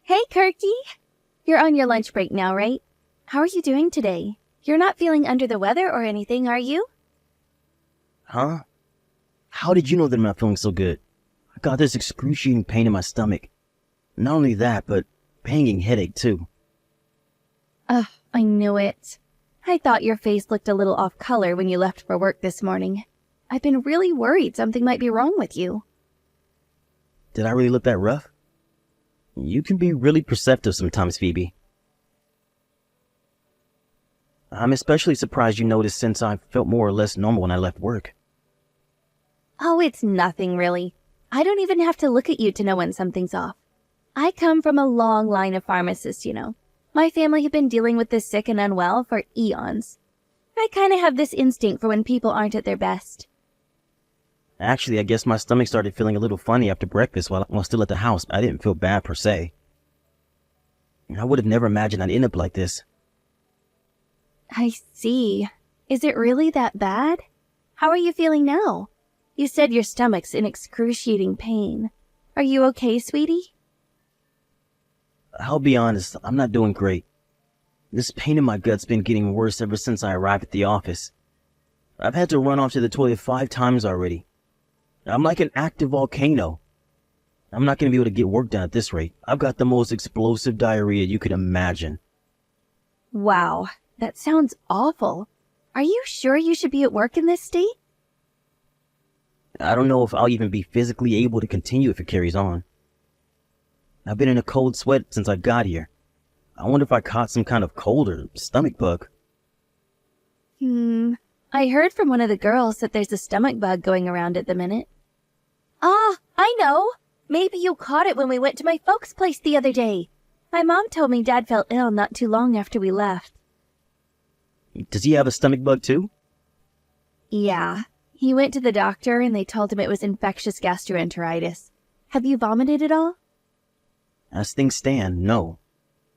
Hey, Kirky! You're on your lunch break now, right? How are you doing today? You're not feeling under the weather or anything, are you? Huh? How did you know that I'm not feeling so good? I got this excruciating pain in my stomach. Not only that, but banging headache too. Ugh, I knew it. I thought your face looked a little off color when you left for work this morning. I've been really worried something might be wrong with you. Did I really look that rough? You can be really perceptive sometimes, Phoebe. I'm especially surprised you noticed since I felt more or less normal when I left work. Oh, it's nothing really. I don't even have to look at you to know when something's off. I come from a long line of pharmacists, you know. My family have been dealing with the sick and unwell for eons. I kind of have this instinct for when people aren't at their best. Actually, I guess my stomach started feeling a little funny after breakfast while I was still at the house. I didn't feel bad per se. I would have never imagined I'd end up like this. I see. Is it really that bad? How are you feeling now? You said your stomach's in excruciating pain. Are you okay, sweetie? I'll be honest, I'm not doing great. This pain in my gut's been getting worse ever since I arrived at the office. I've had to run off to the toilet 5 times already. I'm like an active volcano. I'm not going to be able to get work done at this rate. I've got the most explosive diarrhea you could imagine. Wow, that sounds awful. Are you sure you should be at work in this state? I don't know if I'll even be physically able to continue if it carries on. I've been in a cold sweat since I got here. I wonder if I caught some kind of cold or stomach bug. I heard from one of the girls that there's a stomach bug going around at the minute. Ah, I know! Maybe you caught it when we went to my folks' place the other day. My mom told me Dad felt ill not too long after we left. Does he have a stomach bug too? Yeah. He went to the doctor and they told him it was infectious gastroenteritis. Have you vomited at all? As things stand, no.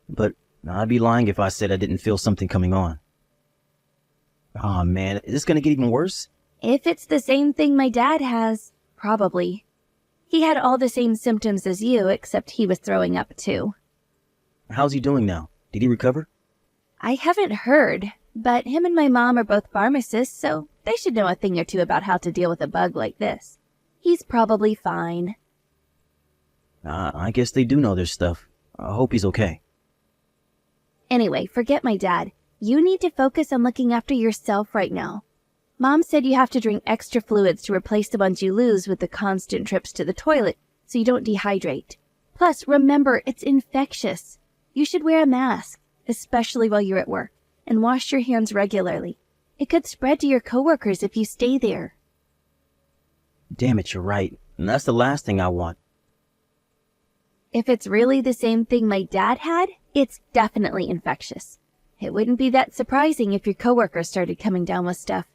But I'd be lying if I said I didn't feel something coming on. Aw, man, is this gonna get even worse? If it's the same thing my dad has, probably. He had all the same symptoms as you, except he was throwing up too. How's he doing now? Did he recover? I haven't heard, but him and my mom are both pharmacists, so they should know a thing or two about how to deal with a bug like this. He's probably fine. I guess they do know their stuff. I hope he's okay. Anyway, forget my dad. You need to focus on looking after yourself right now. Mom said you have to drink extra fluids to replace the ones you lose with the constant trips to the toilet, so you don't dehydrate. Plus, remember, it's infectious. You should wear a mask, especially while you're at work, and wash your hands regularly. It could spread to your coworkers if you stay there. Damn it, you're right. And that's the last thing I want. If it's really the same thing my dad had, it's definitely infectious. It wouldn't be that surprising if your coworkers started coming down with stuff.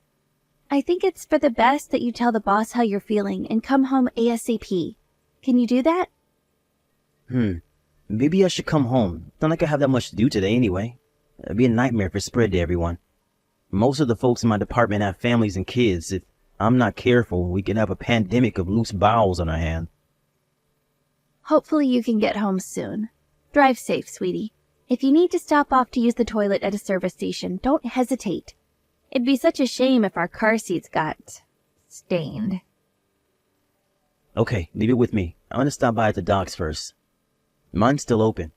I think it's for the best that you tell the boss how you're feeling and come home ASAP. Can you do that? Maybe I should come home. It's not like I have that much to do today anyway. It'd be a nightmare if it spread to everyone. Most of the folks in my department have families and kids. If I'm not careful, we could have a pandemic of loose bowels on our hands. Hopefully you can get home soon. Drive safe, sweetie. If you need to stop off to use the toilet at a service station, don't hesitate. It'd be such a shame if our car seats got stained. Okay, leave it with me. I'm gonna stop by at the docks first. Mine's still open.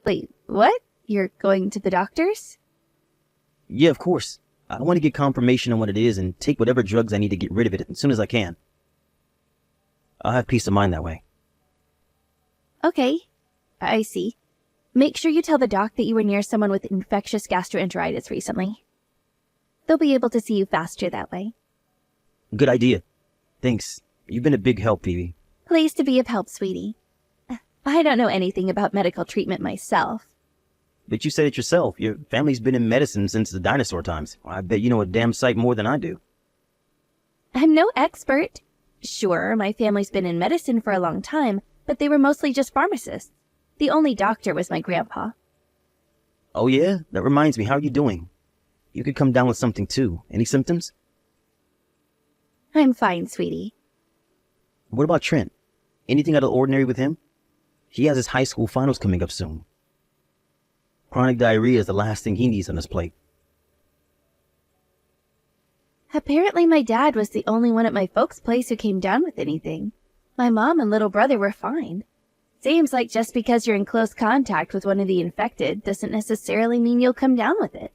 Wait, what? You're going to the doctor's? Yeah, of course. I want to get confirmation on what it is and take whatever drugs I need to get rid of it as soon as I can. I'll have peace of mind that way. Okay, I see. Make sure you tell the doc that you were near someone with infectious gastroenteritis recently. They'll be able to see you faster that way. Good idea. Thanks. You've been a big help, Phoebe. Pleased to be of help, sweetie. I don't know anything about medical treatment myself. But you said it yourself. Your family's been in medicine since the dinosaur times. I bet you know a damn sight more than I do. I'm no expert. Sure, my family's been in medicine for a long time, but they were mostly just pharmacists. The only doctor was my grandpa. Oh yeah? That reminds me, how are you doing? You could come down with something too. Any symptoms? I'm fine, sweetie. What about Trent? Anything out of the ordinary with him? He has his high school finals coming up soon. Chronic diarrhea is the last thing he needs on his plate. Apparently my dad was the only one at my folks' place who came down with anything. My mom and little brother were fine. Seems like just because you're in close contact with one of the infected doesn't necessarily mean you'll come down with it.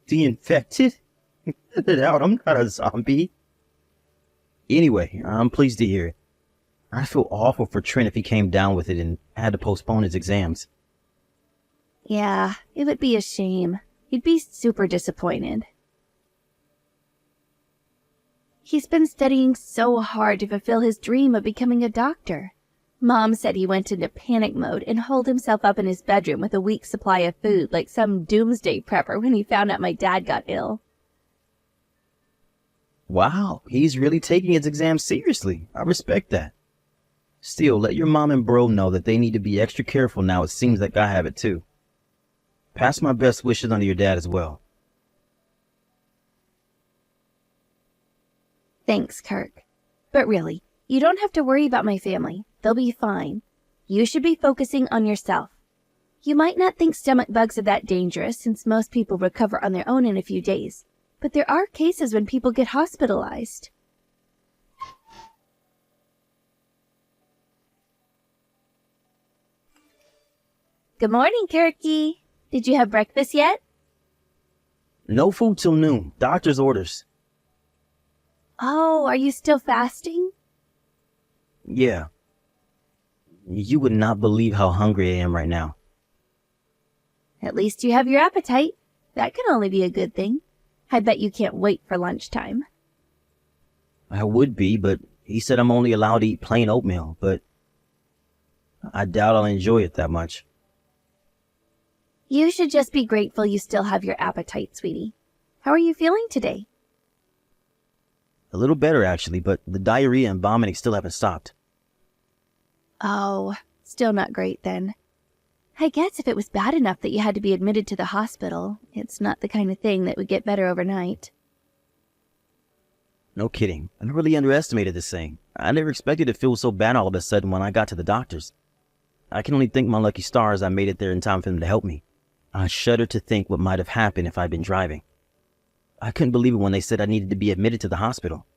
The infected? Get it out, I'm not a zombie. Anyway, I'm pleased to hear it. I feel awful for Trent if he came down with it and had to postpone his exams. Yeah, it would be a shame. He'd be super disappointed. He's been studying so hard to fulfill his dream of becoming a doctor. Mom said he went into panic mode and holed himself up in his bedroom with a week's supply of food like some doomsday prepper when he found out my dad got ill. Wow, he's really taking his exams seriously. I respect that. Still, let your mom and bro know that they need to be extra careful now. It seems like I have it too. Pass my best wishes on to your dad as well. Thanks, Kirk. But really, you don't have to worry about my family. They'll be fine. You should be focusing on yourself. You might not think stomach bugs are that dangerous since most people recover on their own in a few days, but there are cases when people get hospitalized. Good morning, Kirky. Did you have breakfast yet? No food till noon. Doctor's orders. Oh, are you still fasting? Yeah. You would not believe how hungry I am right now. At least you have your appetite. That can only be a good thing. I bet you can't wait for lunchtime. I would be, but he said I'm only allowed to eat plain oatmeal, but I doubt I'll enjoy it that much. You should just be grateful you still have your appetite, sweetie. How are you feeling today? A little better, actually, but the diarrhea and vomiting still haven't stopped. Oh, still not great then. I guess if it was bad enough that you had to be admitted to the hospital, it's not the kind of thing that would get better overnight. No kidding. I really underestimated this thing. I never expected it to feel so bad all of a sudden when I got to the doctor's. I can only thank my lucky stars I made it there in time for them to help me. I shudder to think what might have happened if I'd been driving. I couldn't believe it when they said I needed to be admitted to the hospital.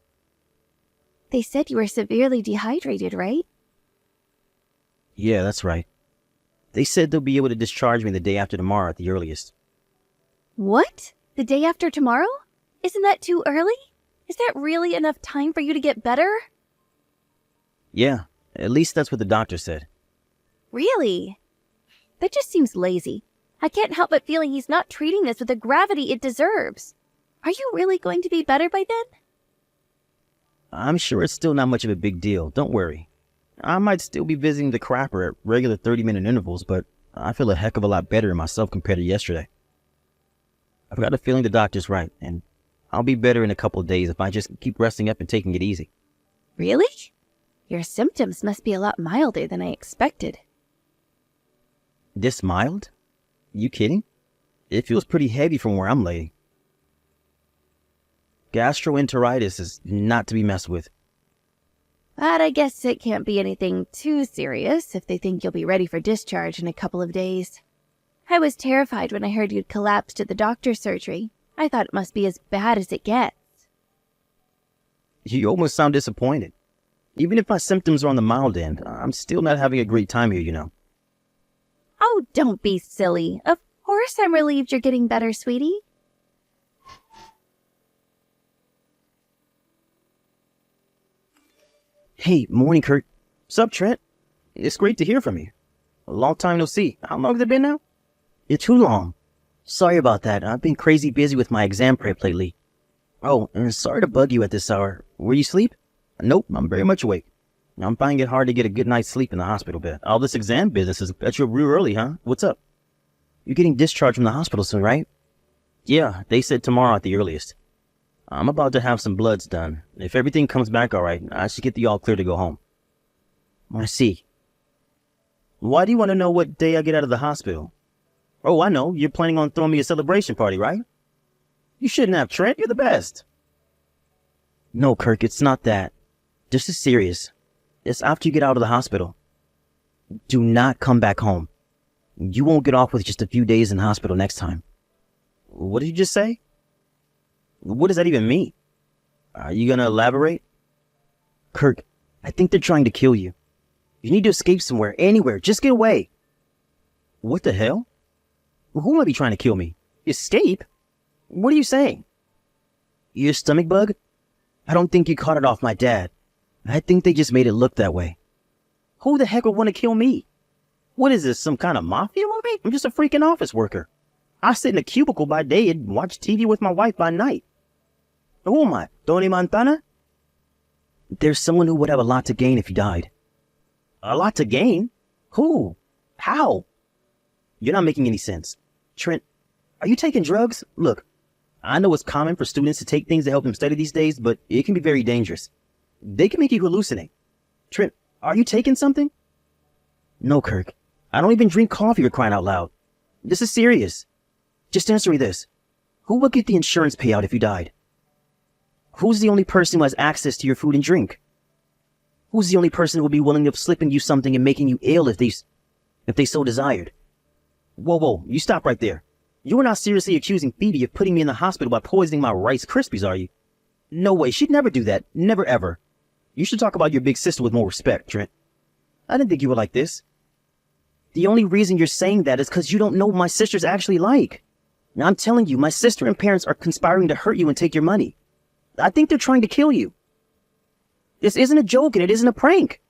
They said you were severely dehydrated, right? Yeah, that's right. They said they'll be able to discharge me the day after tomorrow at the earliest. What? The day after tomorrow? Isn't that too early? Is that really enough time for you to get better? Yeah, at least that's what the doctor said. Really? That just seems lazy. I can't help but feeling he's not treating this with the gravity it deserves. Are you really going to be better by then? I'm sure it's still not much of a big deal, don't worry. I might still be visiting the crapper at regular 30-minute intervals, but I feel a heck of a lot better in myself compared to yesterday. I've got a feeling the doctor's right, and I'll be better in a couple of days if I just keep resting up and taking it easy. Really? Your symptoms must be a lot milder than I expected. This mild? You kidding? It feels pretty heavy from where I'm laying. Gastroenteritis is not to be messed with. But I guess it can't be anything too serious if they think you'll be ready for discharge in a couple of days. I was terrified when I heard you'd collapsed at the doctor's surgery. I thought it must be as bad as it gets. You almost sound disappointed. Even if my symptoms are on the mild end, I'm still not having a great time here, you know. Oh, don't be silly. Of course I'm relieved you're getting better, sweetie. Hey, morning, Kurt. Sup, Trent? It's great to hear from you. A long time no see. How long has it been now? It's too long. Sorry about that. I've been crazy busy with my exam prep lately. Oh, and sorry to bug you at this hour. Were you asleep? Nope, I'm very much awake. I'm finding it hard to get a good night's sleep in the hospital bed. All this exam business is got you up real early, huh? What's up? You're getting discharged from the hospital soon, right? Yeah, they said tomorrow at the earliest. I'm about to have some bloods done. If everything comes back all right, I should get the all clear to go home. I see. Why do you want to know what day I get out of the hospital? Oh, I know. You're planning on throwing me a celebration party, right? You shouldn't have, Trent. You're the best. No, Kirk, it's not that. This is serious. It's after you get out of the hospital. Do not come back home. You won't get off with just a few days in hospital next time. What did you just say? What does that even mean? Are you gonna elaborate? Kirk, I think they're trying to kill you. You need to escape somewhere, anywhere. Just get away. What the hell? Who might be trying to kill me? Escape? What are you saying? Your stomach bug? I don't think you caught it off my dad. I think they just made it look that way. Who the heck would want to kill me? What is this, some kind of mafia movie? I'm just a freaking office worker. I sit in a cubicle by day and watch TV with my wife by night. Who am I, Tony Montana? There's someone who would have a lot to gain if you died. A lot to gain? Who? How? You're not making any sense. Trent, are you taking drugs? Look, I know it's common for students to take things to help them study these days, but it can be very dangerous. They can make you hallucinate. Trent, are you taking something? No, Kirk. I don't even drink coffee, or crying out loud. This is serious. Just answer me this. Who would get the insurance payout if you died? Who's the only person who has access to your food and drink? Who's the only person who would be willing to slipping you something and making you ill if they so desired? Whoa, you stop right there. You are not seriously accusing Phoebe of putting me in the hospital by poisoning my Rice Krispies, are you? No way, she'd never do that. Never ever. You should talk about your big sister with more respect, Trent. I didn't think you were like this. The only reason you're saying that is because you don't know what my sister's actually like. Now I'm telling you, my sister and parents are conspiring to hurt you and take your money. I think they're trying to kill you. This isn't a joke and it isn't a prank.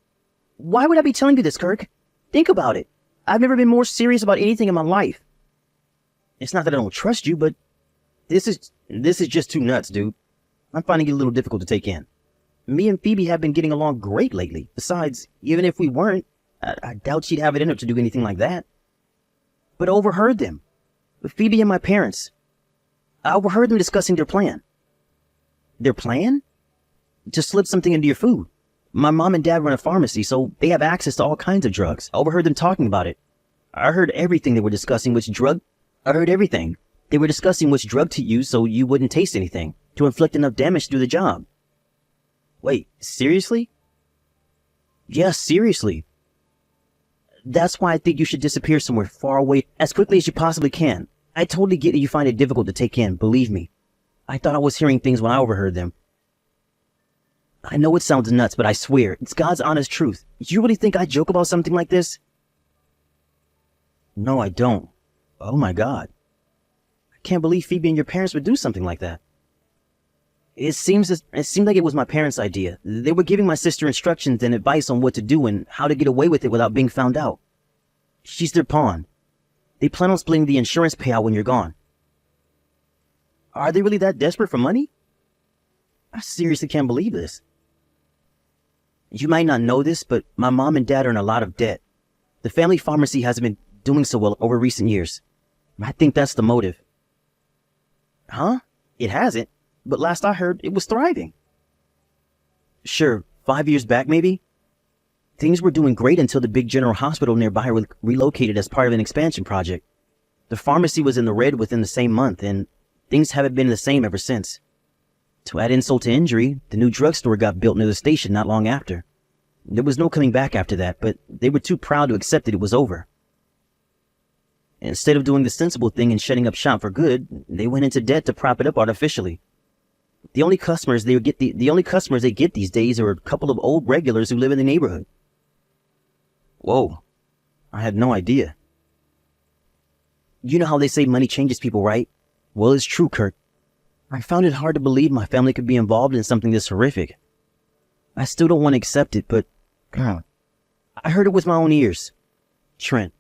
Why would I be telling you this, Kirk? Think about it. I've never been more serious about anything in my life. It's not that I don't trust you, but this is just too nuts, dude. I'm finding it a little difficult to take in. Me and Phoebe have been getting along great lately. Besides, even if we weren't, I doubt she'd have it in her to do anything like that. But I overheard them. With Phoebe and my parents. I overheard them discussing their plan. Their plan? To slip something into your food. My mom and dad run a pharmacy, so they have access to all kinds of drugs. I overheard them talking about it. I heard everything they were discussing, I heard everything. They were discussing which drug to use so you wouldn't taste anything, to inflict enough damage to do the job. Wait, seriously? Yeah, seriously. That's why I think you should disappear somewhere far away as quickly as you possibly can. I totally get that you find it difficult to take in, believe me. I thought I was hearing things when I overheard them. I know it sounds nuts, but I swear, it's God's honest truth. Do you really think I joke about something like this? No, I don't. Oh my God. I can't believe Phoebe and your parents would do something like that. It seemed like it was my parents' idea. They were giving my sister instructions and advice on what to do and how to get away with it without being found out. She's their pawn. They plan on splitting the insurance payout when you're gone. Are they really that desperate for money? I seriously can't believe this. You might not know this, but my mom and dad are in a lot of debt. The family pharmacy hasn't been doing so well over recent years. I think that's the motive. Huh? It hasn't, but last I heard, it was thriving. Sure, 5 years back maybe? Things were doing great until the big general hospital nearby relocated as part of an expansion project. The pharmacy was in the red within the same month, and things haven't been the same ever since. To add insult to injury, the new drugstore got built near the station not long after. There was no coming back after that, but they were too proud to accept that it was over. Instead of doing the sensible thing and shutting up shop for good, they went into debt to prop it up artificially. The only customers they get these days are a couple of old regulars who live in the neighborhood. Whoa, I had no idea. You know how they say money changes people, right? Well, it's true, Kirk. I found it hard to believe my family could be involved in something this horrific. I still don't want to accept it, but God, I heard it with my own ears. Trent,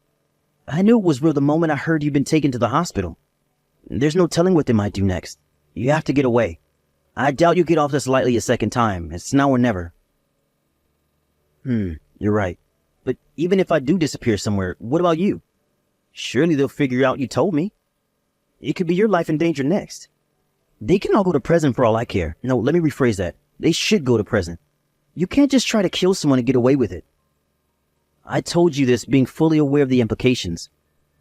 I knew it was real the moment I heard you'd been taken to the hospital. There's no telling what they might do next. You have to get away. I doubt you get off this lightly a second time. It's now or never. You're right. But even if I do disappear somewhere, what about you? Surely they'll figure out you told me. It could be your life in danger next. They can all go to prison for all I care. No, let me rephrase that. They should go to prison. You can't just try to kill someone and get away with it. I told you this being fully aware of the implications.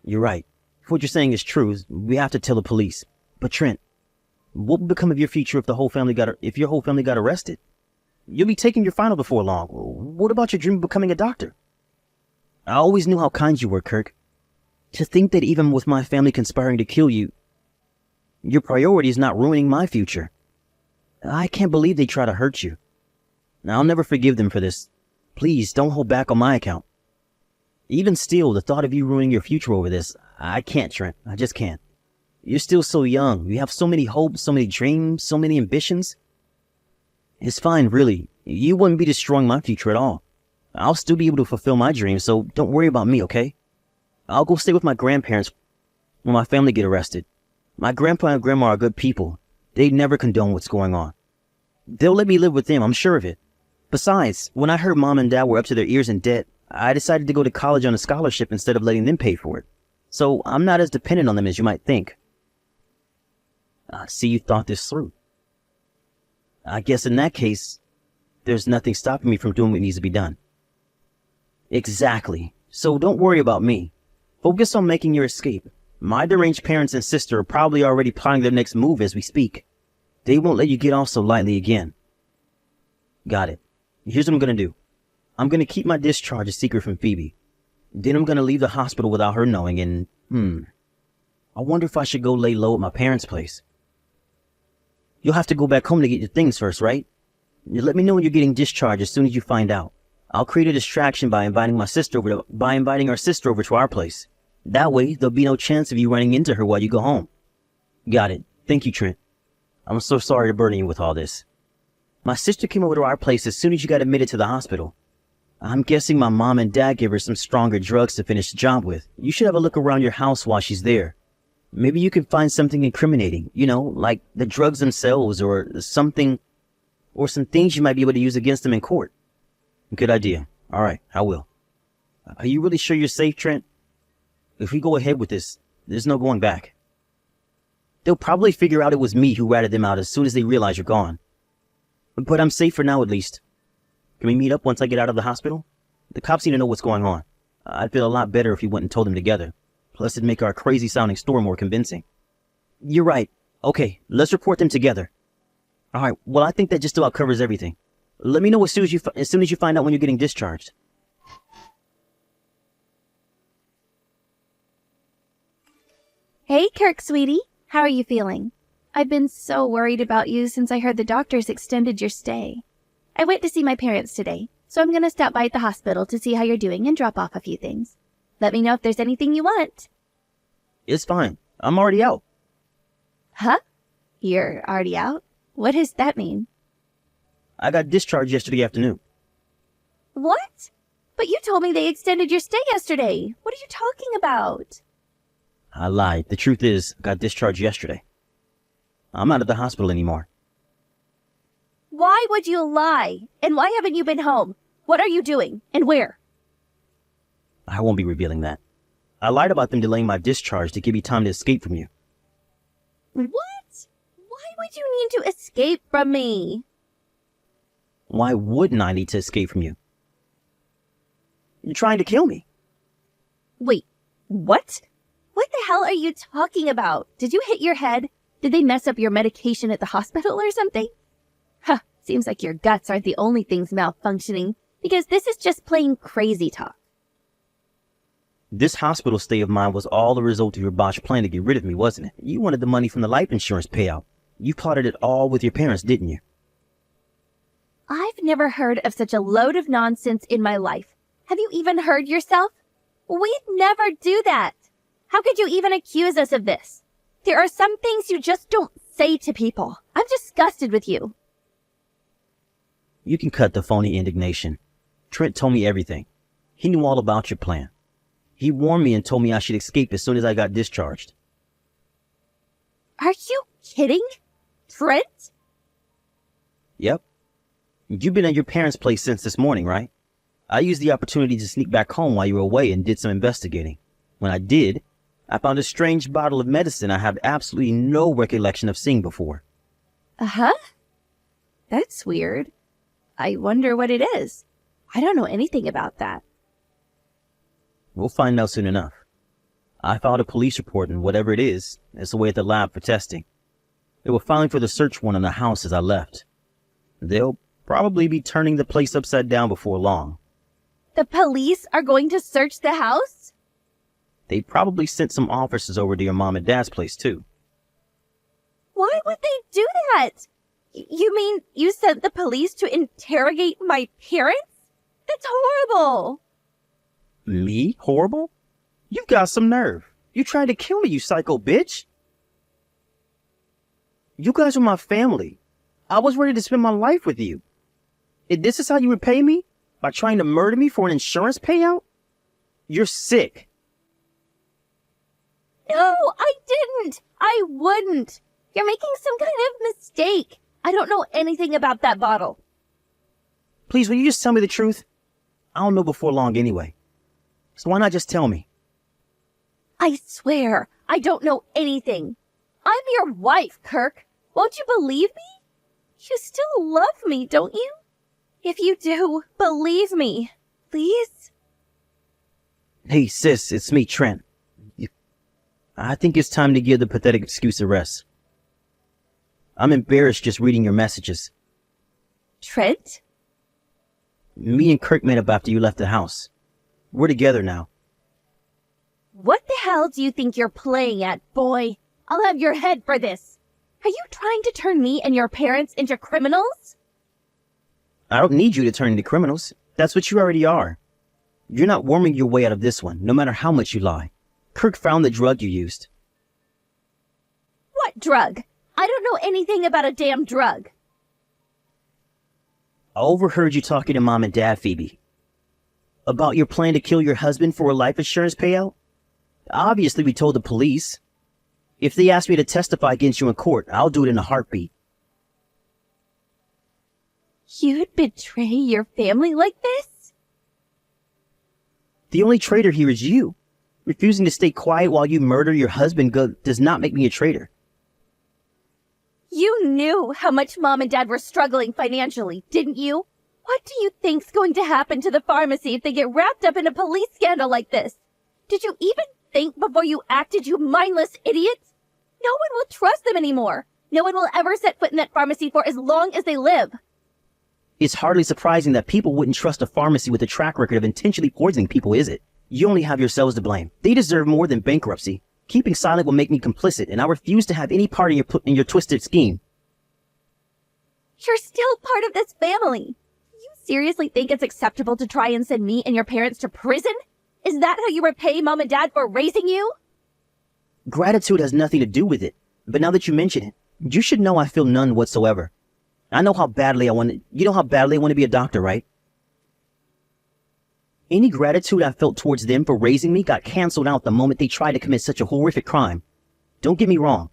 You're right. If what you're saying is true, we have to tell the police. But Trent, what would become of your future if your whole family got arrested? You'll be taking your final before long. What about your dream of becoming a doctor? I always knew how kind you were, Kirk. To think that even with my family conspiring to kill you, your priority is not ruining my future. I can't believe they try to hurt you. I'll never forgive them for this. Please, don't hold back on my account. Even still, the thought of you ruining your future over this, I can't, Trent. I just can't. You're still so young. You have so many hopes, so many dreams, so many ambitions. It's fine, really. You wouldn't be destroying my future at all. I'll still be able to fulfill my dreams, so don't worry about me, okay? I'll go stay with my grandparents when my family get arrested. My grandpa and grandma are good people. They never condone what's going on. They'll let me live with them, I'm sure of it. Besides, when I heard Mom and Dad were up to their ears in debt, I decided to go to college on a scholarship instead of letting them pay for it. So I'm not as dependent on them as you might think. I see you thought this through. I guess in that case, there's nothing stopping me from doing what needs to be done. Exactly. So don't worry about me. Focus on making your escape. My deranged parents and sister are probably already plotting their next move as we speak. They won't let you get off so lightly again. Got it. Here's what I'm gonna do. I'm gonna keep my discharge a secret from Phoebe. Then I'm gonna leave the hospital without her knowing and, I wonder if I should go lay low at my parents' place. You'll have to go back home to get your things first, right? You let me know when you're getting discharged as soon as you find out. I'll create a distraction by inviting our sister over to our place. That way, there'll be no chance of you running into her while you go home. Got it. Thank you, Trent. I'm so sorry to burden you with all this. My sister came over to our place as soon as you got admitted to the hospital. I'm guessing my mom and dad gave her some stronger drugs to finish the job with. You should have a look around your house while she's there. Maybe you can find something incriminating, like the drugs themselves or some things you might be able to use against them in court. Good idea. All right, I will. Are you really sure you're safe, Trent? If we go ahead with this, there's no going back. They'll probably figure out it was me who ratted them out as soon as they realize you're gone. But I'm safe for now, at least. Can we meet up once I get out of the hospital? The cops need to know what's going on. I'd feel a lot better if we went and told them together. Plus, it'd make our crazy-sounding story more convincing. You're right. Okay, let's report them together. All right, well, I think that just about covers everything. Let me know as soon as you find out when you're getting discharged. Hey, Kirk, sweetie. How are you feeling? I've been so worried about you since I heard the doctors extended your stay. I went to see my parents today, so I'm going to stop by at the hospital to see how you're doing and drop off a few things. Let me know if there's anything you want. It's fine. I'm already out. Huh? You're already out? What does that mean? I got discharged yesterday afternoon. What? But you told me they extended your stay yesterday. What are you talking about? I lied. The truth is, I got discharged yesterday. I'm not at the hospital anymore. Why would you lie? And why haven't you been home? What are you doing? And where? I won't be revealing that. I lied about them delaying my discharge to give me time to escape from you. What? Why would you need to escape from me? Why wouldn't I need to escape from you? You're trying to kill me. Wait, what? What the hell are you talking about? Did you hit your head? Did they mess up your medication at the hospital or something? Huh, seems like your guts aren't the only things malfunctioning, because this is just plain crazy talk. This hospital stay of mine was all the result of your botched plan to get rid of me, wasn't it? You wanted the money from the life insurance payout. You plotted it all with your parents, didn't you? I've never heard of such a load of nonsense in my life. Have you even heard yourself? We'd never do that. How could you even accuse us of this? There are some things you just don't say to people. I'm disgusted with you. You can cut the phony indignation. Trent told me everything. He knew all about your plan. He warned me and told me I should escape as soon as I got discharged. Are you kidding? Trent? Yep. You've been at your parents' place since this morning, right? I used the opportunity to sneak back home while you were away and did some investigating. When I did, I found a strange bottle of medicine I have absolutely no recollection of seeing before. Uh-huh. That's weird. I wonder what it is. I don't know anything about that. We'll find out soon enough. I filed a police report, and whatever it is, it's away at the lab for testing. They were filing for the search warrant on the house as I left. They'll probably be turning the place upside down before long. The police are going to search the house? They probably sent some officers over to your mom and dad's place, too. Why would they do that? You mean you sent the police to interrogate my parents? That's horrible. Me? Horrible? You've got some nerve. You tried to kill me, you psycho bitch. You guys were my family. I was ready to spend my life with you. If this is how you repay me? By trying to murder me for an insurance payout? You're sick. No, I didn't. I wouldn't. You're making some kind of mistake. I don't know anything about that bottle. Please, will you just tell me the truth? I'll know before long anyway. So why not just tell me? I swear, I don't know anything. I'm your wife, Kirk. Won't you believe me? You still love me, don't you? If you do, believe me, please. Hey, sis, it's me, Trent. I think it's time to give the pathetic excuse a rest. I'm embarrassed just reading your messages. Trent? Me and Kirk met up after you left the house. We're together now. What the hell do you think you're playing at, boy? I'll have your head for this. Are you trying to turn me and your parents into criminals? I don't need you to turn into criminals. That's what you already are. You're not worming your way out of this one, no matter how much you lie. Kirk found the drug you used. What drug? I don't know anything about a damn drug. I overheard you talking to Mom and Dad, Phoebe. About your plan to kill your husband for a life insurance payout? Obviously, we told the police. If they ask me to testify against you in court, I'll do it in a heartbeat. You'd betray your family like this? The only traitor here is you. Refusing to stay quiet while you murder your husband does not make me a traitor. You knew how much Mom and Dad were struggling financially, didn't you? What do you think's going to happen to the pharmacy if they get wrapped up in a police scandal like this? Did you even think before you acted, you mindless idiots? No one will trust them anymore. No one will ever set foot in that pharmacy for as long as they live. It's hardly surprising that people wouldn't trust a pharmacy with a track record of intentionally poisoning people, is it? You only have yourselves to blame. They deserve more than bankruptcy. Keeping silent will make me complicit, and I refuse to have any part in your twisted scheme. You're still part of this family. You seriously think it's acceptable to try and send me and your parents to prison? Is that how you repay Mom and Dad for raising you? Gratitude has nothing to do with it, but now that you mention it, you should know I feel none whatsoever. I know how badly I want to, you know how badly I want to be a doctor, right? Any gratitude I felt towards them for raising me got canceled out the moment they tried to commit such a horrific crime. Don't get me wrong.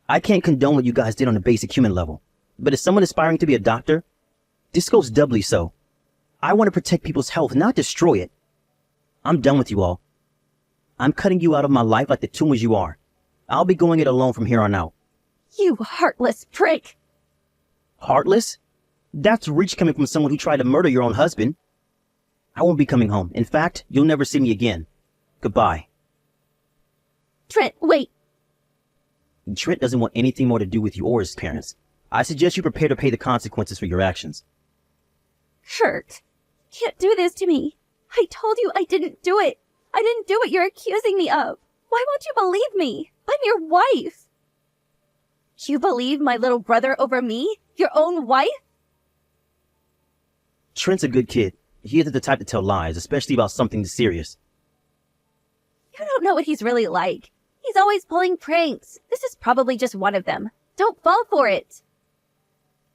I can't condone what you guys did on a basic human level, but as someone aspiring to be a doctor, this goes doubly so. I want to protect people's health, not destroy it. I'm done with you all. I'm cutting you out of my life like the tumors you are. I'll be going it alone from here on out. You heartless prick. Heartless? That's rich coming from someone who tried to murder your own husband. I won't be coming home. In fact, you'll never see me again. Goodbye. Trent, wait. Trent doesn't want anything more to do with you or his parents. I suggest you prepare to pay the consequences for your actions. Kurt, you can't do this to me. I told you I didn't do it. I didn't do what you're accusing me of. Why won't you believe me? I'm your wife. You believe my little brother over me? Your own wife? Trent's a good kid. He isn't the type to tell lies, especially about something this serious. You don't know what he's really like. He's always pulling pranks. This is probably just one of them. Don't fall for it.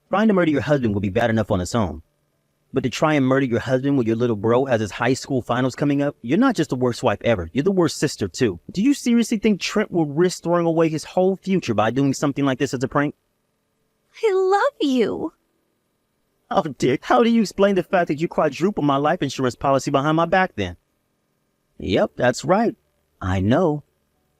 Trying to murder your husband would be bad enough on its own. But to try and murder your husband when your little bro has his high school finals coming up, you're not just the worst wife ever, you're the worst sister too. Do you seriously think Trent will risk throwing away his whole future by doing something like this as a prank? I love you. Oh, Dick, how do you explain the fact that you quadrupled my life insurance policy behind my back then? Yep, that's right. I know.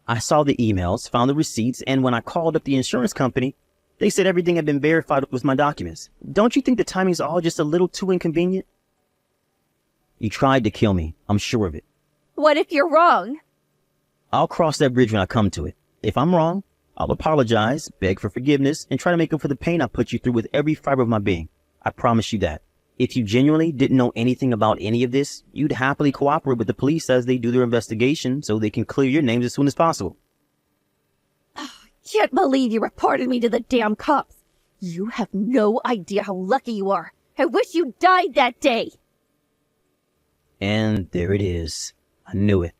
I saw the emails, found the receipts, and when I called up the insurance company, they said everything had been verified with my documents. Don't you think the timing's all just a little too inconvenient? You tried to kill me. I'm sure of it. What if you're wrong? I'll cross that bridge when I come to it. If I'm wrong, I'll apologize, beg for forgiveness, and try to make up for the pain I put you through with every fiber of my being. I promise you that. If you genuinely didn't know anything about any of this, you'd happily cooperate with the police as they do their investigation so they can clear your names as soon as possible. Can't believe you reported me to the damn cops. You have no idea how lucky you are. I wish you died that day. And there it is. I knew it.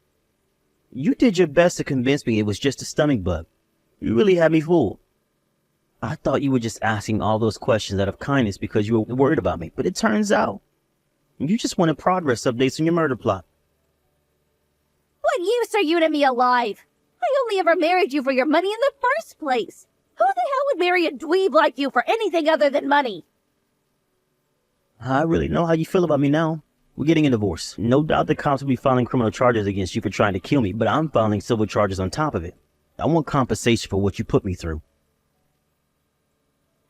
You did your best to convince me it was just a stomach bug. You really had me fooled. I thought you were just asking all those questions out of kindness because you were worried about me, but it turns out you just wanted progress updates on your murder plot. What use are you to me alive? I only ever married you for your money in the first place. Who the hell would marry a dweeb like you for anything other than money? I really know how you feel about me now. We're getting a divorce. No doubt the cops will be filing criminal charges against you for trying to kill me, but I'm filing civil charges on top of it. I want compensation for what you put me through.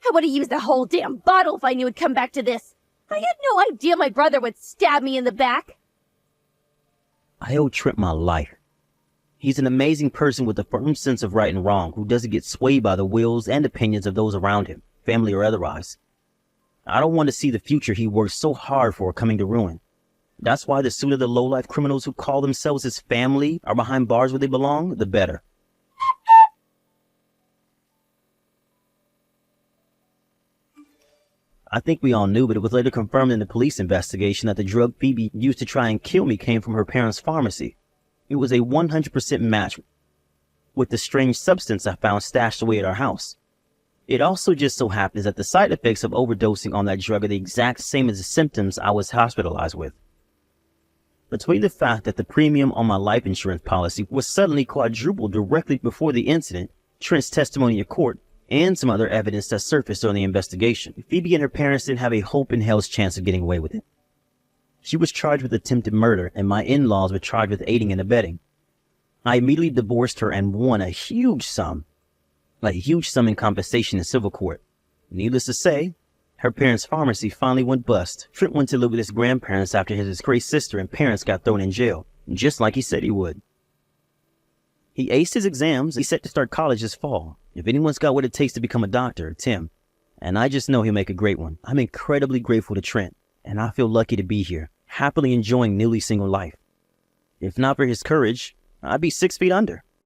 I would have used a whole damn bottle if I knew it'd come back to this. I had no idea my brother would stab me in the back. I owe Trent my life. He's an amazing person with a firm sense of right and wrong who doesn't get swayed by the wills and opinions of those around him, family or otherwise. I don't want to see the future he worked so hard for coming to ruin. That's why the sooner the low-life criminals who call themselves his family are behind bars where they belong, the better. I think we all knew, but it was later confirmed in the police investigation that the drug Phoebe used to try and kill me came from her parents' pharmacy. It was a 100% match with the strange substance I found stashed away at our house. It also just so happens that the side effects of overdosing on that drug are the exact same as the symptoms I was hospitalized with. Between the fact that the premium on my life insurance policy was suddenly quadrupled directly before the incident, Trent's testimony in court, and some other evidence that surfaced during the investigation, Phoebe and her parents didn't have a hope in hell's chance of getting away with it. She was charged with attempted murder, and my in-laws were charged with aiding and abetting. I immediately divorced her and won a huge sum in compensation in civil court. Needless to say, her parents' pharmacy finally went bust. Trent went to live with his grandparents after his disgraced sister and parents got thrown in jail, just like he said he would. He aced his exams. He's set to start college this fall. If anyone's got what it takes to become a doctor, it's him. And I just know he'll make a great one. I'm incredibly grateful to Trent, and I feel lucky to be here, happily enjoying newly single life. If not for his courage, I'd be 6 feet under.